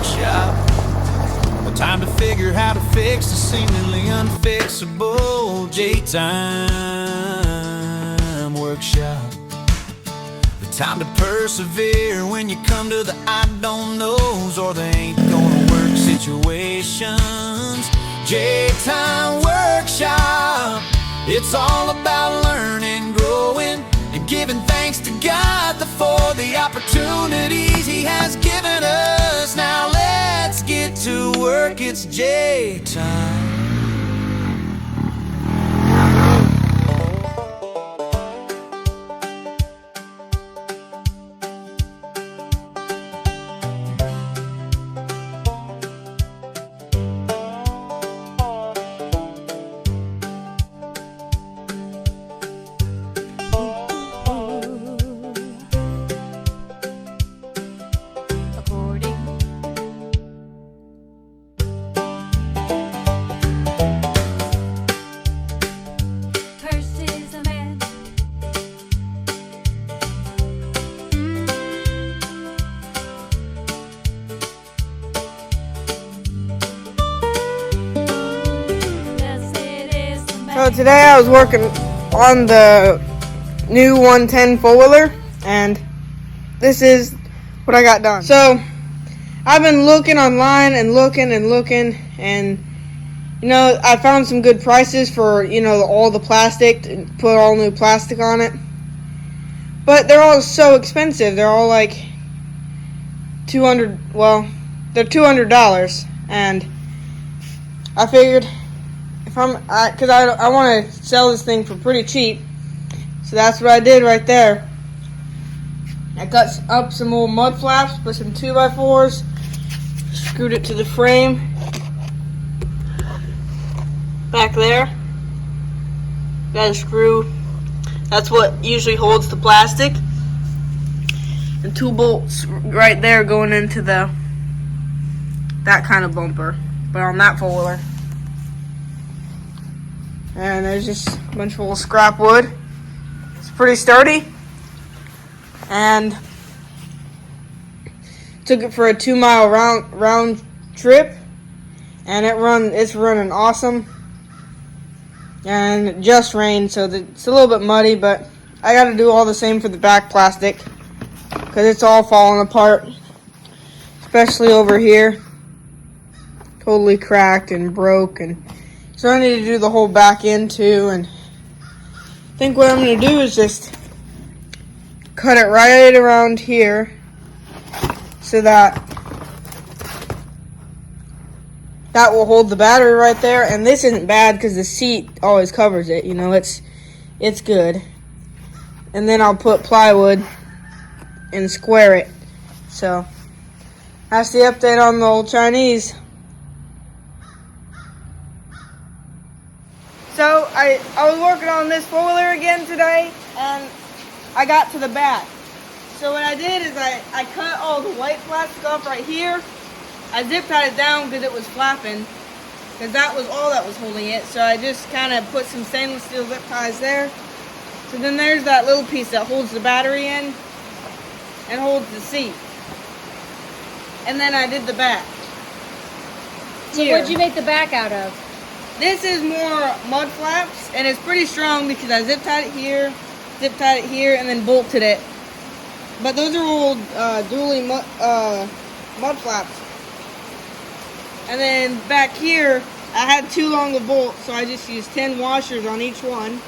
workshop. Well, time to figure how to fix the seemingly unfixable. J-Time workshop. The time to persevere when you come to the I don't knows or the ain't gonna work situations. J-Time workshop. It's all about learning, growing, and giving thanks to God for the opportunities He has given us. Now let's get to work, it's J-Time. So today I was working on the new 110 four-wheeler, and this is what I got done. So I've been looking online and looking, and you know, I found some good prices for, you know, all the plastic, to put all new plastic on it. But they're all so expensive. They're all like they're $200, and I figured because I want to sell this thing for pretty cheap, so that's what I did right there. I cut up some old mud flaps, put some 2x4s, screwed it to the frame back there. Got a screw. That's what usually holds the plastic, and 2 bolts right there going into that kind of bumper, but on that four-wheeler. And there's just a bunch of old scrap wood. It's pretty sturdy. And took it for a 2-mile round trip, and it's running awesome. And it just rained, so it's a little bit muddy, but I got to do all the same for the back plastic because it's all falling apart, especially over here. Totally cracked and broke, and so I need to do the whole back end too. And I think what I'm going to do is just cut it right around here so that will hold the battery right there. And this isn't bad because the seat always covers it, you know, it's good. And then I'll put plywood and square it. So that's the update on the old Chinese. So I was working on this four-wheeler again today, and I got to the back. So what I did is I cut all the white plastic off right here. I zip tied it down because it was flapping, because that was all that was holding it. So I just kind of put some stainless steel zip ties there. So then there's that little piece that holds the battery in and holds the seat. And then I did the back. So what'd you make the back out of? This is more mud flaps, and it's pretty strong because I zip tied it here, and then bolted it. But those are old dually mud flaps. And then back here, I had too long of bolts, so I just used 10 washers on each one.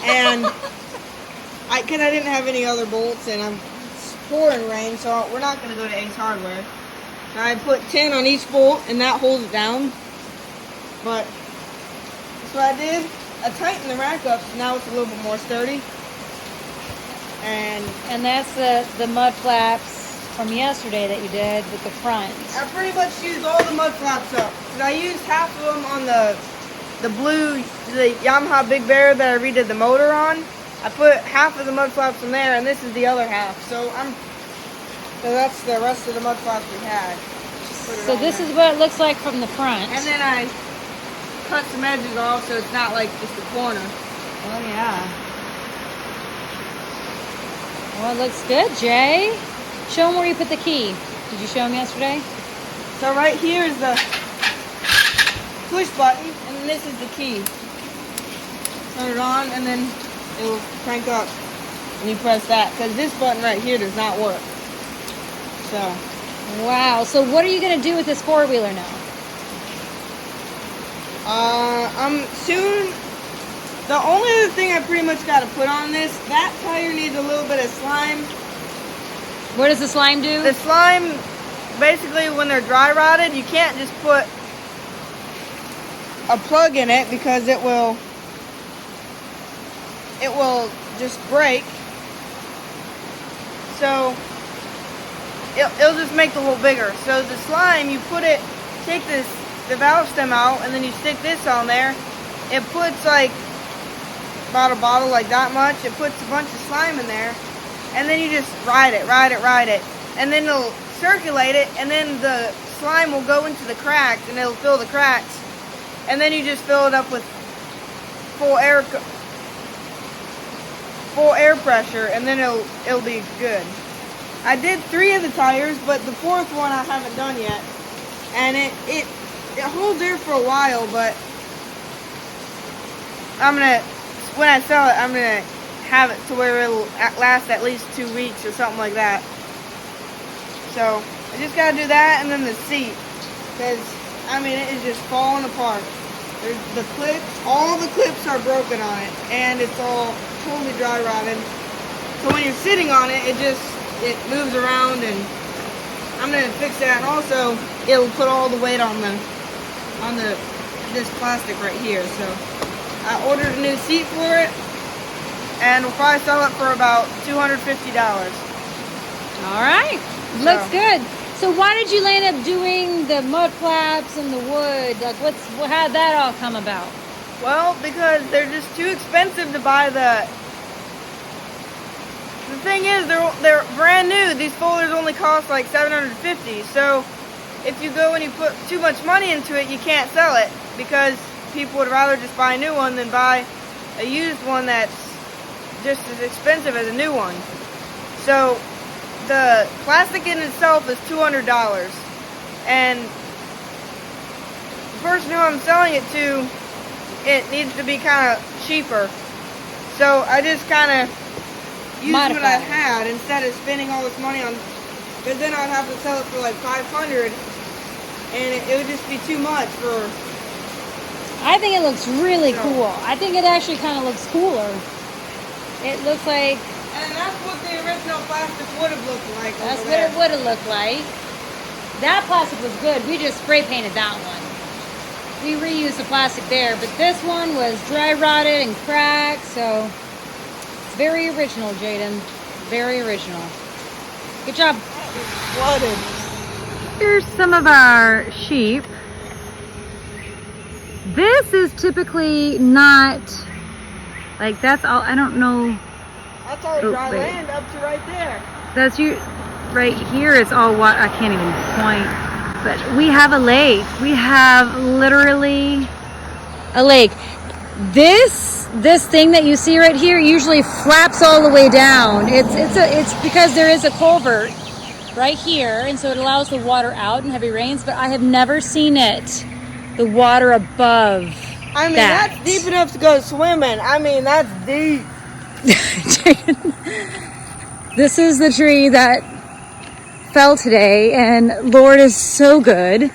And because I didn't have any other bolts, and it's pouring rain, so we're not going to go to Ace Hardware. So I put 10 on each bolt, and that holds it down. But that's what I did. I tightened the rack up, so now it's a little bit more sturdy. And that's the mud flaps from yesterday that you did with the front. I pretty much used all the mud flaps up. And I used half of them on the Yamaha Big Bear that I redid the motor on. I put half of the mud flaps in there, and this is the other half. So that's the rest of the mud flaps we had. So this is what it looks like from the front. And then I cut some edges off so it's not like just a corner. Oh yeah. Well, it looks good, Jay. Show them where you put the key. Did you show them yesterday? So right here is the push button, and then this is the key. Turn it on, and then it will crank up, and you press that, because this button right here does not work. So, Wow. So what are you going to do with this four-wheeler now? I'm soon. The only other thing I pretty much got to put on this, that tire needs a little bit of slime. What does the slime do? The slime, basically, when they're dry rotted, you can't just put a plug in it because it will just break. So it'll just make the hole bigger. So the slime, you put it, take the valve stem out, and then you stick this on there. It puts like about a bottle like that much. It puts a bunch of slime in there, and then you just ride it, and then it'll circulate it, and then the slime will go into the cracks, and it'll fill the cracks, and then you just fill it up with full air pressure, and then it'll be good. I did 3 of the tires, but the 4th one I haven't done yet, and it holds air for a while, but when I sell it, I'm gonna have it to where it'll last at least 2 weeks or something like that. So I just gotta do that, and then the seat, because I mean it is just falling apart. There's the clips, all the clips are broken on it, and it's all totally dry rotted. So when you're sitting on it, it moves around, and I'm gonna fix that. And also, it'll put all the weight on this plastic right here. So I ordered a new seat for it, and we'll probably sell it for about $250. All right. Looks good. So why did you end up doing the mud flaps and the wood? Like, how'd that all come about? Well, because they're just too expensive to buy the thing is, they're brand new. These folders only cost like $750. So if you go and you put too much money into it, you can't sell it, because people would rather just buy a new one than buy a used one that's just as expensive as a new one. So the plastic in itself is $200, and the person who I'm selling it to, it needs to be kind of cheaper. So I just kind of used what I had instead of spending all this money on, because then I'd have to sell it for like $500, and it would just be too much for. I think it looks really cool. I think it actually kind of looks cooler. It looks like. And that's what the original plastic would have looked like. That's what it would have looked like. That plastic was good. We just spray painted that one. We reused the plastic there, but this one was dry rotted and cracked, so it's very original, Jayden. Very original. Good job. Flooded. Here's some of our sheep. This is typically not, like, that's all, I don't know. That's all dry land up to right there. That's you, right here is all what, I can't even point. But we have a lake. We have literally a lake. This thing that you see right here usually flaps all the way down. It's because there is a culvert right here, and so it allows the water out in heavy rains. But I have never seen the water above. I mean, that's deep enough to go swimming. I mean, that's deep. This is the tree that fell today, and Lord is so good.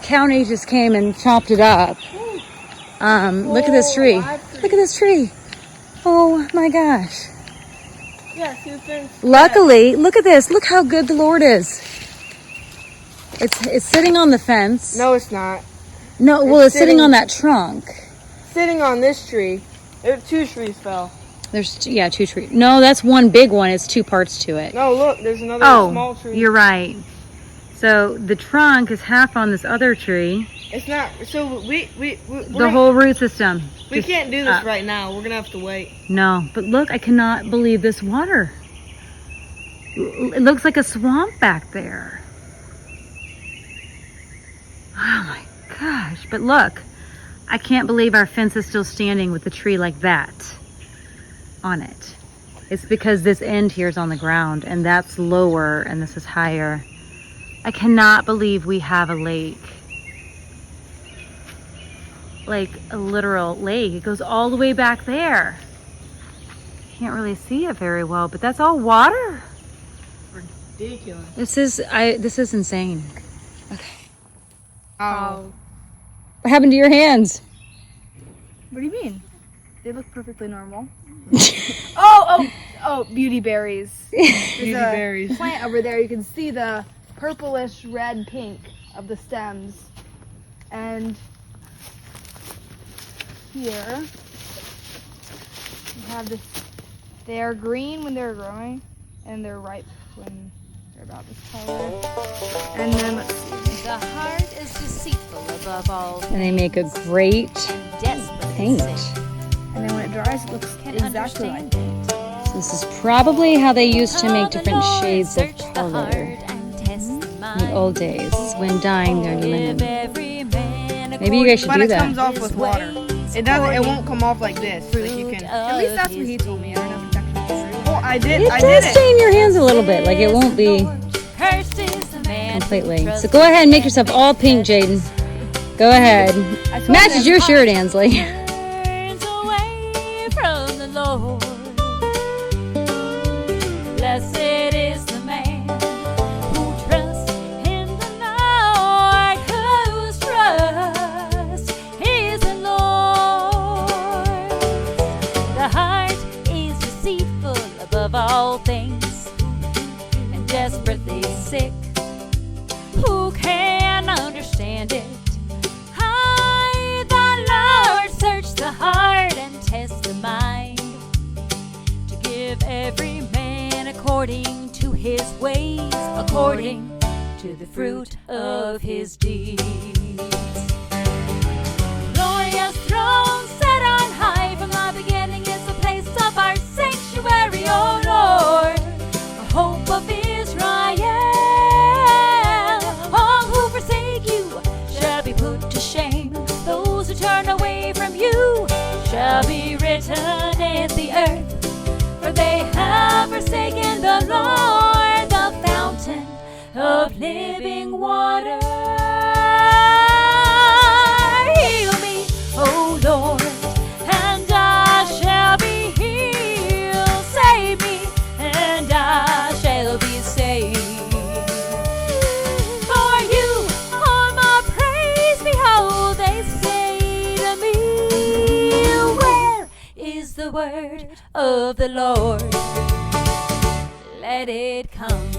County just came and chopped it up. Look at this tree. Look at this tree. Oh my gosh. Yeah, luckily, look at this. Look how good the Lord is. It's sitting on the fence. No, it's not. No, well, it's sitting on that trunk. Sitting on this tree. There, 2 trees fell. There's 2 trees. No, that's one big one. It's 2 parts to it. No, look, there's another small tree. Oh, you're right. So the trunk is half on this other tree. It's not. So the whole root system. We can't do this right now. We're gonna have to wait. No, but look, I cannot believe this water. It looks like a swamp back there. Oh my gosh! But look, I can't believe our fence is still standing with the tree like that on it. It's because this end here is on the ground, and that's lower, and this is higher. I cannot believe we have a lake. Like a literal lake. It goes all the way back there. Can't really see it very well, but that's all water. Ridiculous. This is insane. Okay. Oh. What happened to your hands? What do you mean? They look perfectly normal. Oh, beauty berries. Beauty berries. Plant over there, you can see the purplish red pink of the stems. And here we have this. They are green when they're growing, and they're ripe when they're about this color. And then let's see. The heart is deceitful above all And they make a great desperate paint. And then when it dries, it looks Can exactly like understand it. This is probably how they used to make Oh, the different Lord shades of search the color heart and test the in the mind. old days when dyeing their Give linen. every man Maybe you guys should But do it that. comes off with water. It doesn't. It won't come off like this. Like you can. At least that's what he told me. I don't know if it's actually true. Well, I did. It I did does it. stain your hands a little bit. Like it won't be Cursed is the man completely. who So go ahead and make yourself all pink, Jayden. Go ahead. I told Matches him- your shirt, Ansley. turns away from the Lord. Blessed is the man who trusts in the Lord, whose trust is the Lord. The heart is deceitful above all things and desperately sick. Who can understand it? I, the Lord, search the heart and test the mind, to give every man according to his ways, according to the fruit of his deeds. Glorious throne set on high from the beginning is the place of our sanctuary, O Lord, a hope of Israel. All who forsake you shall be put to shame. Those who turn away from you shall be written in the earth. For they have forsaken the Lord, the fountain of living water. Heal me, O Lord, and I shall be healed. Save me, and I shall be saved. For you are my praise. Behold, they say to me, where is the word of the Lord? Let it come